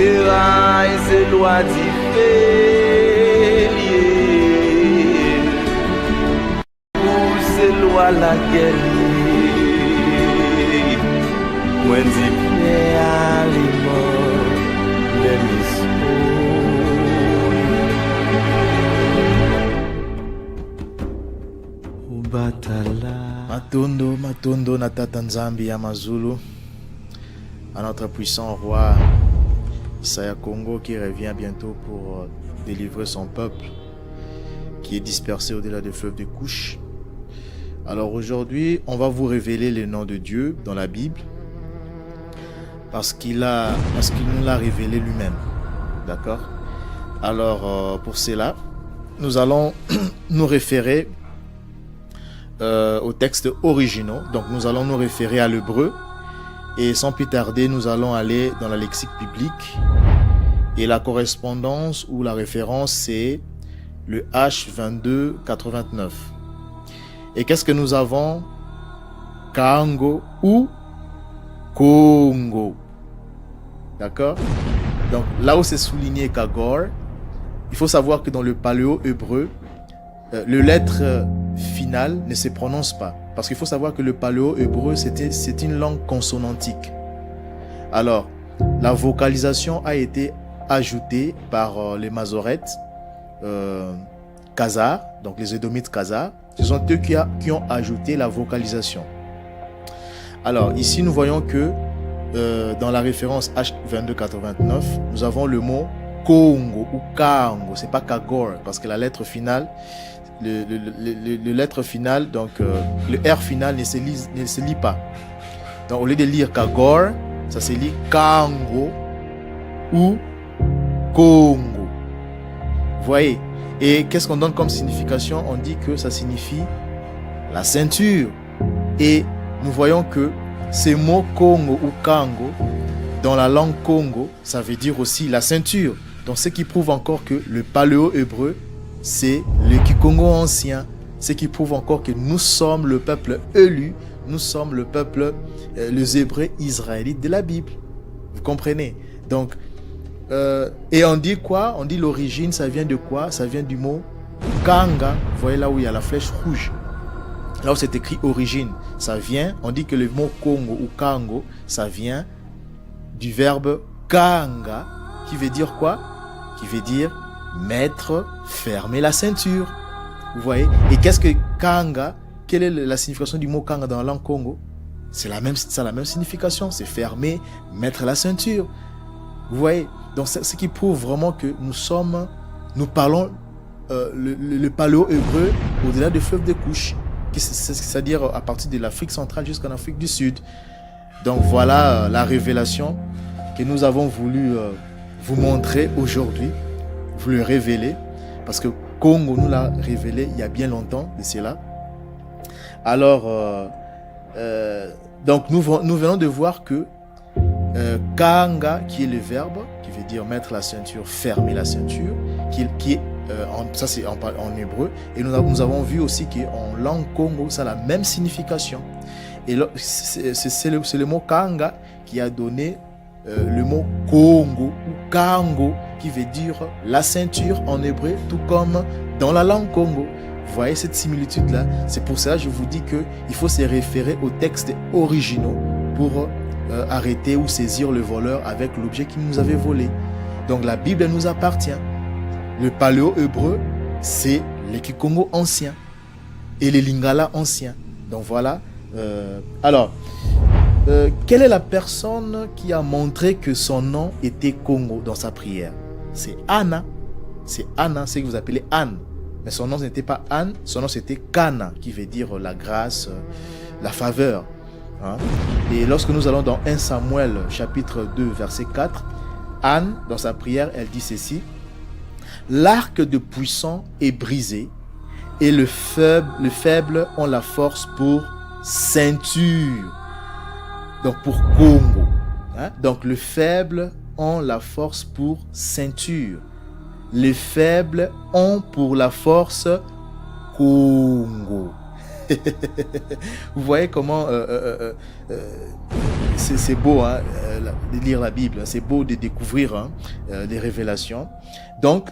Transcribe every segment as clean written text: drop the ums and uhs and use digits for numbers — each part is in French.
Teraille, c'est loi d'Ifélier. Ou c'est loi la guerre. Moi, dis prêt à l'imor, les missions. Ou batala. Matondo, na tata Nzambi ya Mazulu, à notre puissant roi Isaya Congo qui revient bientôt pour délivrer son peuple qui est dispersé au-delà des fleuves de couches. Alors aujourd'hui, on va vous révéler le nom de Dieu dans la Bible parce qu'il nous l'a révélé lui-même. D'accord? Alors pour cela, nous allons nous référer aux textes originaux. Donc nous allons nous référer à l'hébreu et sans plus tarder nous allons aller dans la lexique biblique et la correspondance ou la référence c'est le H2289. Et qu'est-ce que nous avons? Kango ou Congo. D'accord? Donc là où c'est souligné Kagor, il faut savoir que dans le paléo-hébreu, le lettre finale ne se prononce pas. Parce qu'il faut savoir que le paléo-hébreu, c'est une langue consonantique. Alors, la vocalisation a été ajoutée par les Mazorètes, Khazars, donc les Édomites Khazars. Ce sont eux qui ont ajouté la vocalisation. Alors, ici, nous voyons que dans la référence H2289, nous avons le mot Congo ou Kango. C'est pas Kagor, parce que la lettre finale, le lettre finale, donc le R final ne se lit pas. Donc au lieu de lire Kagor, ça se lit Kango ou Congo. Vous voyez? Et qu'est-ce qu'on donne comme signification? On dit que ça signifie la ceinture. Et nous voyons que ces mots Congo ou Kango, dans la langue Congo, ça veut dire aussi la ceinture. Donc ce qui prouve encore que le paléo-hébreu, c'est le Kikongo ancien, ce qui prouve encore que nous sommes le peuple élu, nous sommes le peuple, les Hébreux israélites de la Bible. Vous comprenez? Donc, et on dit quoi? On dit l'origine, ça vient de quoi? Ça vient du mot Kanga. Vous voyez là où il y a la flèche rouge. Là où c'est écrit origine, ça vient, on dit que le mot Congo ou Kango, ça vient du verbe Kanga, qui veut dire quoi? Qui veut dire mettre, fermer la ceinture. Vous voyez? Et qu'est-ce que Kanga? Quelle est la signification du mot Kanga dans la langue Congo? C'est la même signification, c'est fermer, mettre la ceinture. Vous voyez? Donc c'est ce qui prouve vraiment que nous parlons le paléo-hébreu au-delà des fleuves de couches, c'est-à-dire à partir de l'Afrique centrale jusqu'en Afrique du Sud. Donc voilà la révélation que nous avons voulu vous montrer aujourd'hui, vous le révéler, parce que Congo nous l'a révélé il y a bien longtemps de cela. Alors, donc nous venons de voir que Kanga, qui est le verbe, qui veut dire mettre la ceinture, fermer la ceinture, qui est, ça c'est en hébreu, et nous avons vu aussi qu'en langue Congo, ça a la même signification. Et c'est le mot Kanga qui a donné le mot Congo ou Kango, qui veut dire la ceinture en hébreu, tout comme dans la langue Congo. Vous voyez cette similitude-là? C'est pour ça que je vous dis qu'il faut se référer aux textes originaux pour arrêter ou saisir le voleur avec l'objet qu'il nous avait volé. Donc la Bible nous appartient. Le paléo-hébreu, c'est le Kikongo ancien et les Lingala anciens. Donc voilà. Alors, quelle est la personne qui a montré que son nom était Congo dans sa prière? C'est Anna. C'est Anna, c'est ce que vous appelez Anne. Mais son nom n'était pas Anne, son nom c'était Kana, qui veut dire la grâce, la faveur. Hein? Et lorsque nous allons dans 1 Samuel chapitre 2 verset 4, Anne, dans sa prière, elle dit ceci: l'arc de puissant est brisé et le faible ont la force pour ceinture. Donc pour Congo. Hein? Donc le faible ont la force pour ceinture. Les faibles ont pour la force Congo. Vous voyez comment c'est beau, hein? de lire la Bible, c'est beau de découvrir les révélations. Donc,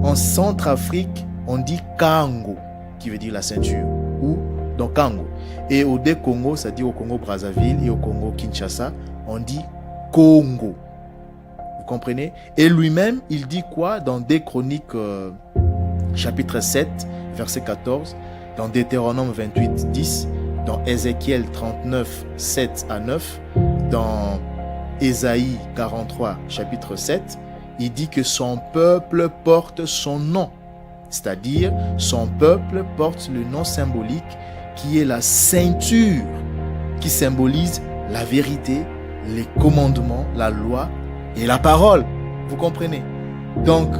en Centrafrique, on dit Kango, qui veut dire la ceinture, ou donc Kango. Et au Congo, c'est-à-dire au Congo-Brazzaville et au Congo-Kinshasa, on dit Congo. Vous comprenez? Et lui-même, il dit quoi dans des Chroniques, chapitre 7, verset 14, dans Deutéronome 28, 10, dans Ézéchiel 39, 7 à 9, dans Ésaïe 43, chapitre 7, il dit que son peuple porte son nom. C'est-à-dire, son peuple porte le nom symbolique qui est la ceinture, qui symbolise la vérité, les commandements, la loi et la parole. Vous comprenez? Donc,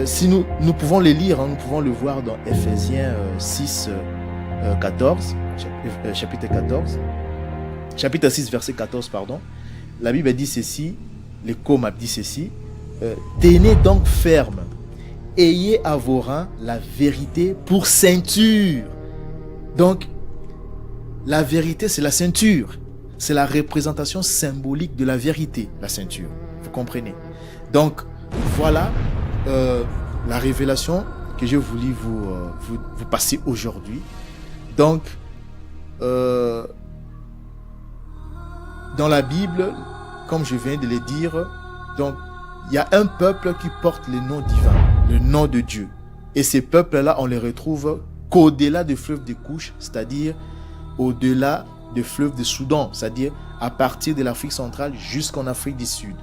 si nous pouvons les lire, nous pouvons le voir dans Ephésiens 6, 14, chapitre 14, chapitre 6, verset 14, pardon. La Bible dit ceci, les Comab dit ceci, tenez donc ferme, ayez à vos reins la vérité pour ceinture. Donc, la vérité, c'est la ceinture. C'est la représentation symbolique de la vérité, la ceinture. Vous comprenez? Donc, voilà la révélation que j'ai voulu vous passer aujourd'hui. Donc, dans la Bible, comme je viens de le dire, donc, il y a un peuple qui porte le nom divin, le nom de Dieu. Et ces peuples-là, on les retrouve qu'au-delà des fleuves de Couche, c'est-à-dire au-delà des fleuves de Soudan, c'est-à-dire à partir de l'Afrique centrale jusqu'en Afrique du Sud.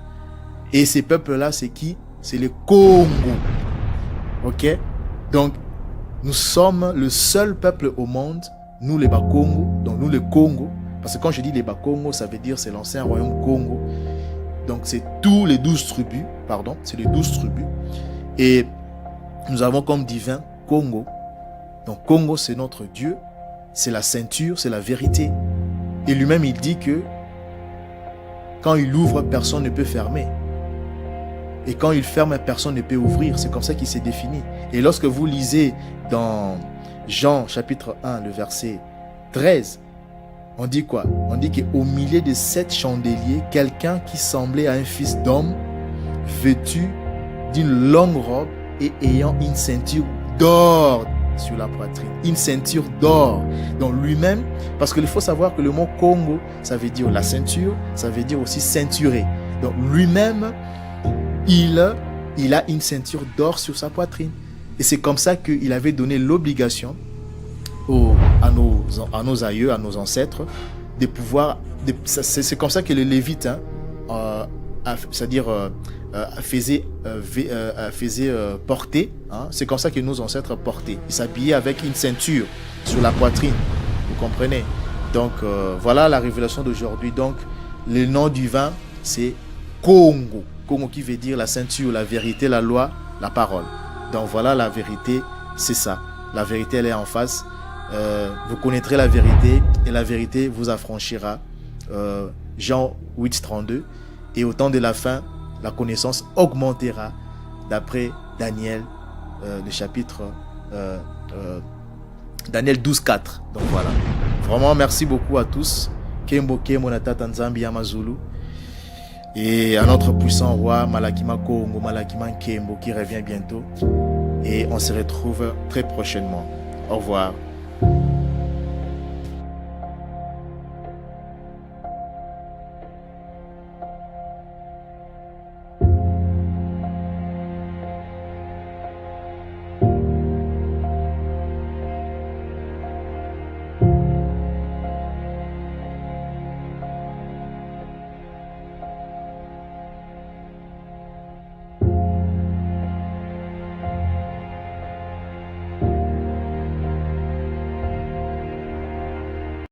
Et ces peuples-là, c'est qui? C'est le Congo. Ok? Donc, nous sommes le seul peuple au monde, nous les Bakongo, donc nous les Congo, parce que quand je dis les Bakongo, ça veut dire c'est l'ancien royaume Congo. Donc, c'est tous les 12 tribus, pardon, c'est les 12 tribus. Et nous avons comme divin Congo. Donc, Congo, c'est notre Dieu, c'est la ceinture, c'est la vérité. Et lui-même, il dit que quand il ouvre, personne ne peut fermer. Et quand il ferme, personne ne peut ouvrir. C'est comme ça qu'il s'est défini. Et lorsque vous lisez dans Jean chapitre 1, le verset 13, on dit quoi? On dit qu'au milieu de 7 chandeliers, quelqu'un qui semblait à un fils d'homme, vêtu d'une longue robe et ayant une ceinture d'or sur la poitrine. Une ceinture d'or. Donc lui-même, parce qu'il faut savoir que le mot Congo, ça veut dire la ceinture, ça veut dire aussi ceinturé. Donc lui-même, il a une ceinture d'or sur sa poitrine. Et c'est comme ça qu'il avait donné l'obligation à nos aïeux, à nos ancêtres, de pouvoir... C'est comme ça que les Lévites, c'est-à-dire faisait porter, c'est comme ça que nos ancêtres portaient. Ils s'habillaient avec une ceinture sur la poitrine. Vous comprenez? Donc, voilà la révélation d'aujourd'hui. Donc, le nom du vin, c'est Congo. Congo qui veut dire la ceinture, la vérité, la loi, la parole. Donc voilà la vérité, c'est ça. La vérité, elle est en face. Vous connaîtrez la vérité et la vérité vous affranchira. Jean 8, 32. Et au temps de la fin, la connaissance augmentera d'après Daniel, le chapitre Daniel 12, 4. Donc voilà. Vraiment, merci beaucoup à tous. Kembo Kemo Natata Nzambi Yamazulu. Et à notre puissant roi Malakima Kongo, Malakima Kembo qui revient bientôt. Et on se retrouve très prochainement. Au revoir.